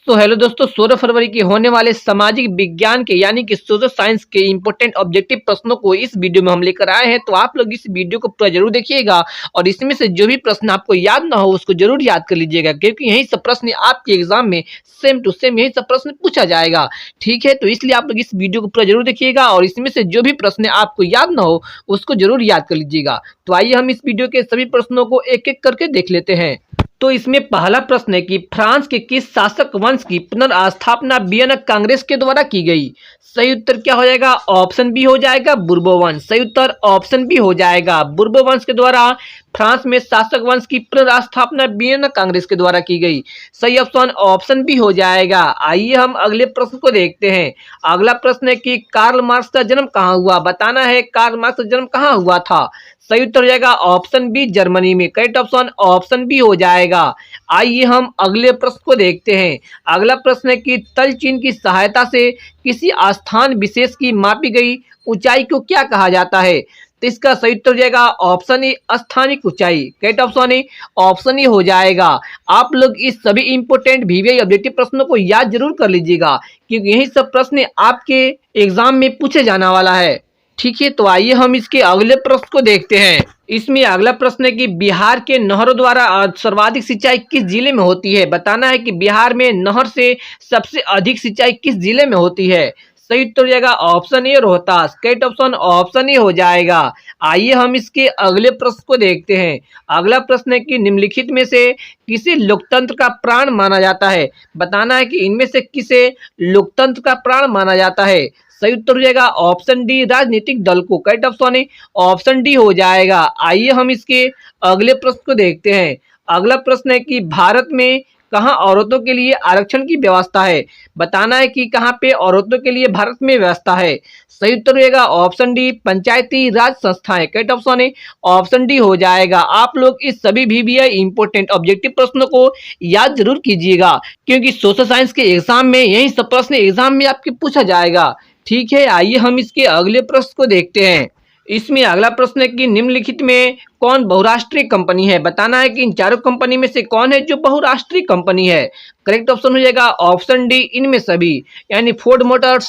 तो हेलो दोस्तों, 16 फरवरी के होने वाले सामाजिक विज्ञान के यानी कि सोशल साइंस के इंपॉर्टेंट ऑब्जेक्टिव प्रश्नों को इस वीडियो में हम लेकर आए हैं। तो आप लोग इस वीडियो को पूरा जरूर देखिएगा और इसमें से जो भी प्रश्न आपको याद ना हो उसको जरूर याद कर लीजिएगा, क्योंकि यही सब प्रश्न आपके एग्जाम में सेम टू सेम यही सब प्रश्न पूछा जाएगा। ठीक है, तो इसलिए आप लोग इस वीडियो को पूरा जरूर देखिएगा और इसमें से जो भी प्रश्न आपको याद ना हो उसको जरूर याद कर लीजिएगा। तो आइए हम इस वीडियो के सभी प्रश्नों को एक एक करके देख लेते हैं। तो इसमें पहला प्रश्न है कि फ्रांस के किस शासक वंश की पुनर्स्थापना वियना कांग्रेस के द्वारा की गई। सही उत्तर क्या हो जाएगा? ऑप्शन बी हो जाएगा बुर्बो वंश। सही उत्तर ऑप्शन बी हो जाएगा, बुर्बो वंश के द्वारा फ्रांस में शासक वंश की पुनर्स्थापना वियना कांग्रेस के द्वारा की गई। सही ऑप्शन बी हो जाएगा। आइए हम अगले प्रश्न को देखते हैं। अगला प्रश्न है कि कार्ल मार्क्स का जन्म कहाँ हुआ। बताना है कार्ल मार्क्स का जन्म कहाँ हुआ था। सही उत्तर हो जाएगा ऑप्शन बी जर्मनी में। करेक्ट ऑप्शन ऑप्शन बी हो जाएगा। आइए हम अगले प्रश्न को देखते हैं। अगला प्रश्न है कि तल चिन्ह की सहायता से किसी स्थान विशेष की मापी गई ऊंचाई को क्या कहा जाता है। तो इसका सही उत्तर हो जाएगा ऑप्शन ए स्थानिक ऊंचाई। करेक्ट ऑप्शन ए हो जाएगा। आप लोग इस सभी इंपोर्टेंट वीवीआई ऑब्जेक्टिव प्रश्नों को याद जरूर कर लीजिएगा, क्योंकि यही सब प्रश्न आपके एग्जाम में पूछे जाने वाला है। ठीक है, तो आइए हम इसके अगले प्रश्न को देखते हैं। इसमें अगला प्रश्न है कि बिहार के नहरों द्वारा सर्वाधिक सिंचाई किस जिले में होती है। बताना है कि बिहार में नहर से सबसे अधिक सिंचाई किस जिले में होती है। सही उत्तर हो जाएगा option A Rohtas. Correct option option A हो जाएगा। आइए हम इसके अगले प्रश्न को देखते हैं। अगला प्रश्न है कि निम्नलिखित में से किसे लोकतंत्र का प्राण माना जाता है। बताना है कि इनमें से किसे लोकतंत्र का प्राण माना जाता है। सही उत्तर हो जाएगा ऑप्शन डी राजनीतिक दल को। करेक्ट ऑप्शन है ऑप्शन डी हो जाएगा। आइए हम इसके अगले प्रश्न को देखते हैं। अगला प्रश्न है कि भारत में कहाँ औरतों के लिए आरक्षण की व्यवस्था है। बताना है कि कहाँ पे औरतों के लिए भारत में व्यवस्था है। सही उत्तर हो जाएगा ऑप्शन डी पंचायती राज संस्थाएं। करेक्ट ऑप्शन है ऑप्शन डी हो जाएगा। आप लोग इस सभी वीवीआई इंपोर्टेंट ऑब्जेक्टिव प्रश्नों को याद जरूर कीजिएगा, क्योंकि सोशल साइंस के एग्जाम में यही सब प्रश्न एग्जाम में आपके पूछा जाएगा। ठीक है, आइए हम इसके अगले प्रश्न को देखते हैं। इसमें अगला प्रश्न है कि निम्नलिखित में कौन बहुराष्ट्रीय कंपनी है। बताना है कि इन चारों कंपनी में से कौन है जो बहुराष्ट्रीय कंपनी है। करेक्ट ऑप्शन हो जाएगा ऑप्शन डी इनमें सभी, यानी फोर्ड मोटर्स,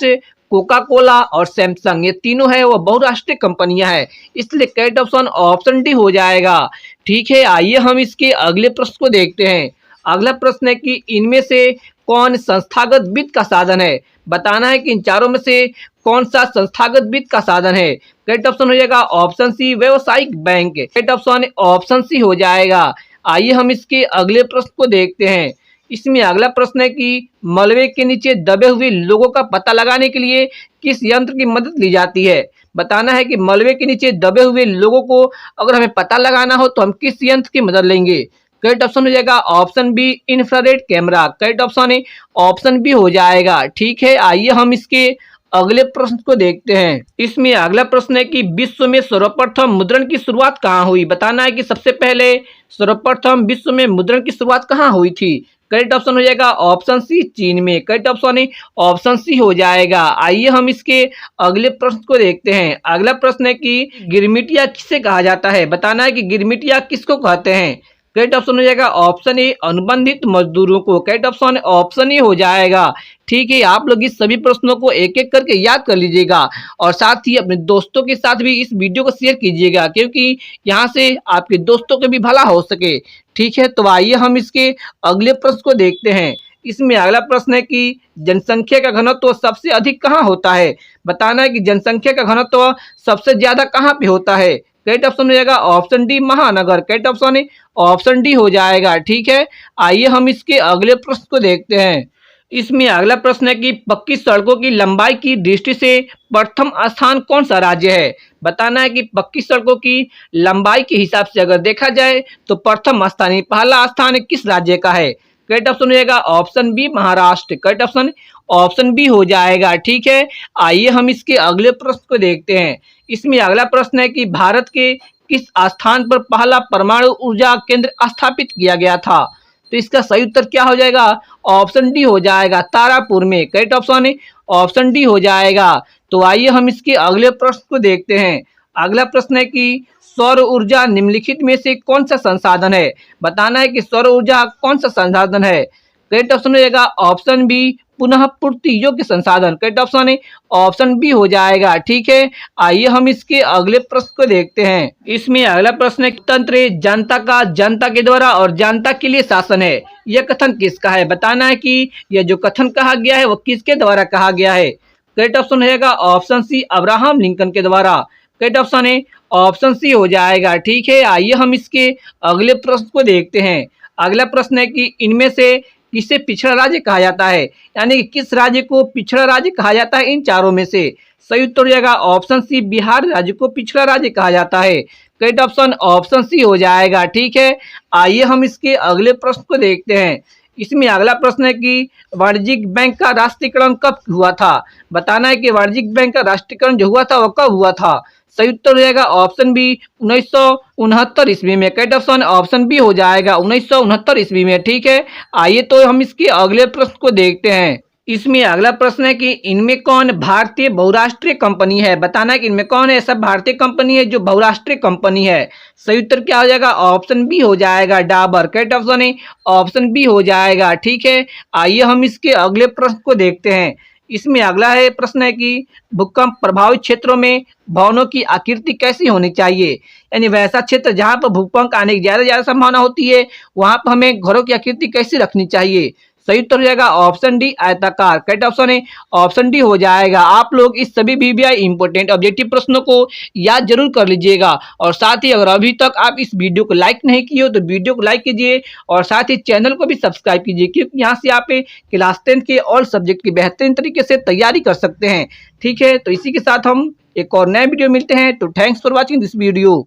कोका कोला और सैमसंग, ये तीनों है वो बहुराष्ट्रीय कंपनियां हैं, इसलिए करेक्ट ऑप्शन ऑप्शन डी हो जाएगा। ठीक है, आइए हम इसके अगले प्रश्न को देखते हैं। अगला प्रश्न है कि इनमें से कौन संस्थागत वित्त का साधन है। बताना है कि इन चारों में से कौन सा संस्थागत वित्त का साधन है। करेक्ट ऑप्शन हो जाएगा ऑप्शन सी व्यावसायिक बैंक। करेक्ट ऑप्शन ऑप्शन सी हो जाएगा। आइए हम इसके अगले प्रश्न को देखते हैं। इसमें अगला प्रश्न है कि मलबे के नीचे दबे हुए लोगों का पता लगाने के लिए किस यंत्र की मदद ली जाती है। बताना है कि मलबे के नीचे दबे हुए लोगों को अगर हमें पता लगाना हो तो हम किस यंत्र की मदद लेंगे। करेक्ट ऑप्शन हो जाएगा option B infrared camera. Correct option है ऑप्शन बी हो जाएगा। ठीक है, आइए हम इसके अगले प्रश्न को देखते हैं। इसमें अगला प्रश्न है कि विश्व में सर्वप्रथम मुद्रण की शुरुआत कहाँ हुई। बताना है कि सबसे पहले सर्वप्रथम विश्व में मुद्रण की शुरुआत कहाँ हुई थी। करेक्ट ऑप्शन हो जाएगा ऑप्शन सी चीन में। करेक्ट ऑप्शन है ऑप्शन सी हो जाएगा। आइए हम इसके अगले प्रश्न को देखते हैं। अगला प्रश्न है कि गिरमिटिया किसे कहा जाता है। बताना है कि गिरमिटिया किसको कहते हैं। करेक्ट ऑप्शन हो जाएगा ऑप्शन ए अनुबंधित मजदूरों को। करेक्ट ऑप्शन ऑप्शन ए हो जाएगा। ठीक है, आप लोग इस सभी प्रश्नों को एक एक करके याद कर लीजिएगा और साथ ही अपने दोस्तों के साथ भी इस वीडियो को शेयर कीजिएगा, क्योंकि यहाँ से आपके दोस्तों के भी भला हो सके। ठीक है, तो आइए हम इसके अगले प्रश्न को देखते हैं। इसमें अगला प्रश्न है कि जनसंख्या का घनत्व सबसे अधिक कहाँ होता है। बताना है कि जनसंख्या का घनत्व सबसे ज्यादा कहाँ पे होता है। करेक्ट ऑप्शन हो जाएगा ऑप्शन डी महानगर। करेक्ट ऑप्शन है ऑप्शन डी हो जाएगा। ठीक है, आइए हम इसके अगले प्रश्न को देखते हैं। इसमें अगला प्रश्न है कि पक्की सड़कों की लंबाई की दृष्टि से प्रथम स्थान कौन सा राज्य है। बताना है कि पक्की सड़कों की लंबाई के हिसाब से अगर देखा जाए तो प्रथम स्थान पहला स्थान किस राज्य का है। करेक्ट ऑप्शन हो जाएगा option B Maharashtra. Correct option option B हो जाएगा। ठीक है, आइए हम इसके अगले प्रश्न को देखते हैं। इसमें अगला प्रश्न है कि भारत के किस स्थान पर पहला परमाणु ऊर्जा केंद्र स्थापित किया गया था। तो इसका सही उत्तर क्या हो जाएगा। ऑप्शन डी हो जाएगा तारापुर में। करेक्ट ऑप्शन है ऑप्शन डी हो जाएगा। तो आइए हम इसके अगले प्रश्न को देखते हैं। अगला प्रश्न है कि सौर ऊर्जा निम्नलिखित में से कौन सा संसाधन है। बताना है कि सौर ऊर्जा कौन सा संसाधन है। करेक्ट ऑप्शन हो जाएगा ऑप्शन बी पुनः पूर्ति योग्य संसाधन। करेक्ट ऑप्शन है ऑप्शन बी हो जाएगा। ठीक है, आइए हम इसके अगले प्रश्न को देखते हैं। इसमें अगला प्रश्न है, तंत्र जनता का जनता के द्वारा और जनता के लिए शासन है, यह कथन किसका है? बताना है कि यह जो कथन कहा गया है वो किसके द्वारा कहा गया है। करेक्ट ऑप्शन रहेगा ऑप्शन सी अब्राहम लिंकन के द्वारा। करेक्ट ऑप्शन है ऑप्शन सी हो जाएगा। ठीक है, आइए हम इसके अगले प्रश्न को देखते हैं। अगला प्रश्न है कि इनमें से किसे पिछड़ा राज्य कहा जाता है, यानी कि किस राज्य को पिछड़ा राज्य कहा जाता है इन चारों में से। सही उत्तर हो जाएगा ऑप्शन सी बिहार राज्य को पिछड़ा राज्य कहा जाता है। करेक्ट ऑप्शन ऑप्शन सी हो जाएगा। ठीक है, आइए हम इसके अगले प्रश्न को देखते हैं। इसमें अगला प्रश्न है कि वाणिज्यिक बैंक का राष्ट्रीयकरण कब हुआ था? बताना है कि वाणिज्यिक बैंक का राष्ट्रीयकरण जो हुआ था वो कब हुआ था। सही उत्तर हो जाएगा ऑप्शन बी 1969 ईस्वी में। करेक्ट ऑप्शन ऑप्शन बी हो जाएगा 1969 ईस्वी में। ठीक है, आइए तो हम इसके अगले प्रश्न को देखते हैं। इसमें अगला प्रश्न है कि इनमें कौन भारतीय बहुराष्ट्रीय कंपनी है? बताना है कि इनमें कौन ऐसा भारतीय कंपनी है जो बहुराष्ट्रीय कंपनी है। सही उत्तर क्या हो जाएगा ऑप्शन बी हो जाएगा डाबर। करेक्ट ऑप्शन है ऑप्शन बी हो जाएगा। ठीक है, आइए हम इसके अगले प्रश्न को देखते हैं। इसमें अगला है प्रश्न है कि भूकंप प्रभावित क्षेत्रों में भवनों की आकृति कैसी होनी चाहिए, यानी वैसा क्षेत्र जहां पर भूकंप आने की ज्यादा संभावना होती है वहां पर हमें घरों की आकृति कैसी रखनी चाहिए। सही उत्तर हो जाएगा ऑप्शन डी आयताकार। करेक्ट ऑप्शन है ऑप्शन डी हो जाएगा। आप लोग इस सभी बीबीआई इंपोर्टेंट ऑब्जेक्टिव प्रश्नों को याद जरूर कर लीजिएगा और साथ ही अगर अभी तक आप इस वीडियो को लाइक नहीं किए हो तो वीडियो को लाइक कीजिए और साथ ही चैनल को भी सब्सक्राइब कीजिए, क्योंकि यहाँ से आप क्लास 10 के ऑल सब्जेक्ट की बेहतरीन तरीके से तैयारी कर सकते हैं। ठीक है, तो इसी के साथ हम एक और नए वीडियो मिलते हैं। तो thanks for watching this video.